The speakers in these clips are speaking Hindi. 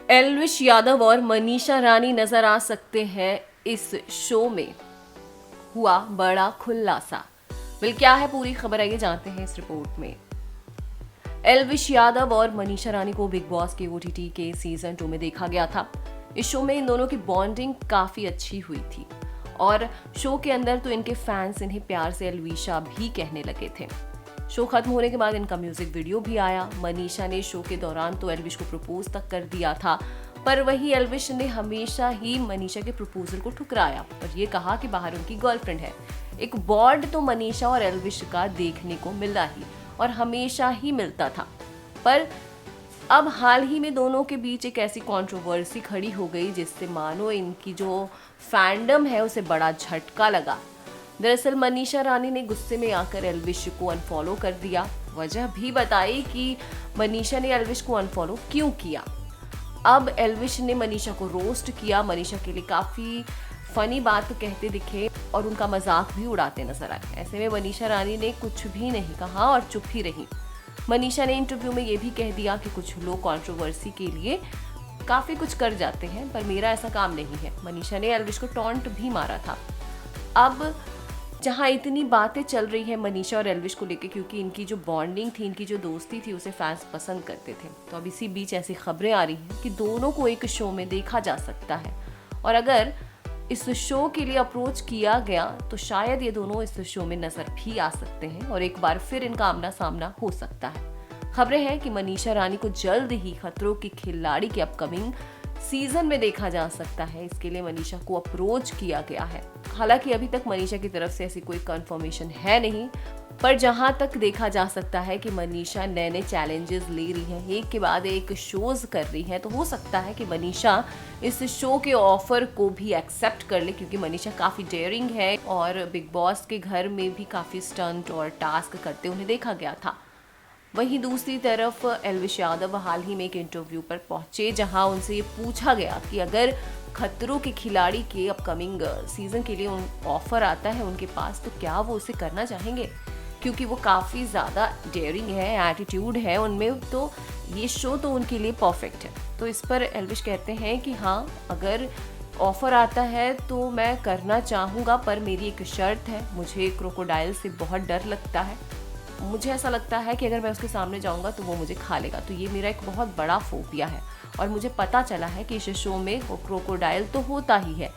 एल्विश यादव और मनीषा रानी नजर आ सकते हैं इस शो में। हुआ बड़ा खुलासा। क्या है पूरी खबर, आइए जानते हैं इस रिपोर्ट में। एल्विश यादव और मनीषा रानी को बिग बॉस के ओटीटी के सीजन 2 में देखा गया था। इस शो में इन दोनों की बॉन्डिंग काफी अच्छी हुई थी और शो के अंदर तो इनके फैंस इन्हें प्यार से एल्विशा भी कहने लगे थे। शो खत्म होने के बाद इनका म्यूजिक वीडियो भी आया। मनीषा ने शो के दौरान तो एल्विश को प्रपोज तक कर दिया था, पर वही एल्विश ने हमेशा ही मनीषा के प्रपोजल को ठुकराया और ये कहा कि बाहर उनकी गर्लफ्रेंड है। एक बॉन्ड तो मनीषा और एल्विश का देखने को मिला ही और हमेशा ही मिलता था, पर अब हाल ही में दोनों के बीच एक ऐसी कंट्रोवर्सी खड़ी हो गई जिससे मानो इनकी जो फैंडम है उसे बड़ा झटका लगा। दरअसल मनीषा रानी ने गुस्से में आकर एल्विश को अनफॉलो कर दिया। वजह भी बताई कि मनीषा ने एल्विश को अनफॉलो क्यों किया। अब एल्विश ने मनीषा को रोस्ट किया, मनीषा के लिए काफी फनी बात कहते दिखे और उनका मजाक भी उड़ाते नजर आए। ऐसे में मनीषा रानी ने कुछ भी नहीं कहा और चुप ही रही। मनीषा ने इंटरव्यू में ये भी कह दिया कि कुछ लोग कंट्रोवर्सी के लिए काफी कुछ कर जाते हैं, पर मेरा ऐसा काम नहीं है। मनीषा ने एल्विश को टॉन्ट भी मारा था। अब जहाँ इतनी बातें चल रही है मनीषा और एल्विश को लेकर, क्योंकि इनकी जो बॉन्डिंग थी, इनकी जो दोस्ती थी, उसे फैंस पसंद करते थे, तो अब इसी बीच ऐसी खबरें आ रही हैं कि दोनों को एक शो में देखा जा सकता है और अगर इस शो के लिए अप्रोच किया गया तो शायद ये दोनों इस शो में नजर भी आ सकते हैं और एक बार फिर इनका आमना सामना हो सकता है। खबरें हैं कि मनीषा रानी को जल्द ही खतरों की खिलाड़ी के अपकमिंग सीजन में देखा जा सकता है। इसके लिए मनीषा को अप्रोच किया गया है। हालांकि अभी तक मनीषा की तरफ से ऐसी कोई कंफर्मेशन है नहीं, पर जहां तक देखा जा सकता है कि मनीषा नए नए चैलेंजेस ले रही है, एक के बाद एक शोज कर रही है, तो हो सकता है कि मनीषा इस शो के ऑफर को भी एक्सेप्ट कर ले, क्योंकि मनीषा काफ़ी डेयरिंग है और बिग बॉस के घर में भी काफ़ी स्टंट और टास्क करते उन्हें देखा गया था। वहीं दूसरी तरफ एल्विश यादव हाल ही में एक इंटरव्यू पर पहुंचे जहां उनसे ये पूछा गया कि अगर खतरों के खिलाड़ी के अपकमिंग सीजन के लिए ऑफर आता है उनके पास, तो क्या वो उसे करना चाहेंगे, क्योंकि वो काफ़ी ज़्यादा डेयरिंग है, एटीट्यूड है उनमें, तो ये शो तो उनके लिए परफेक्ट है। तो इस पर एल्विश कहते हैं कि हाँ, अगर ऑफर आता है तो मैं करना चाहूँगा, पर मेरी एक शर्त है, मुझे क्रोकोडाइल से बहुत डर लगता है। मुझे ऐसा लगता है कि अगर मैं उसके सामने जाऊंगा तो वो मुझे खा लेगा, तो ये मेरा एक बहुत बड़ा फोबिया है और मुझे पता चला है कि इस शो में वो क्रोकोडाइल तो होता ही है,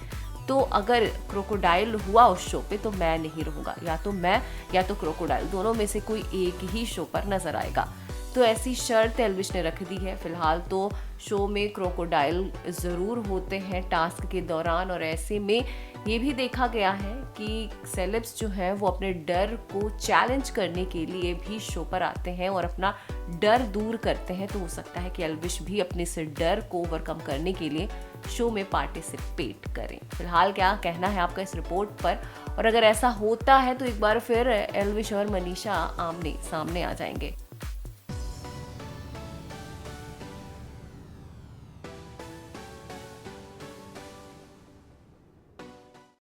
तो अगर क्रोकोडाइल हुआ उस शो पे तो मैं नहीं रहूँगा, या तो मैं या तो क्रोकोडाइल, दोनों में से कोई एक ही शो पर नजर आएगा। तो ऐसी शर्त एल्विश ने रख दी है। फिलहाल तो शो में क्रोकोडाइल ज़रूर होते हैं टास्क के दौरान और ऐसे में ये भी देखा गया है कि सेलेब्स जो हैं वो अपने डर को चैलेंज करने के लिए भी शो पर आते हैं और अपना डर दूर करते हैं। तो हो सकता है कि एल्विश भी अपने से डर को ओवरकम करने के लिए शो में पार्टिसिपेट करें। फिलहाल क्या कहना है आपका इस रिपोर्ट पर, और अगर ऐसा होता है तो एक बार फिर एल्विश और मनीषा आमने सामने आ जाएंगे।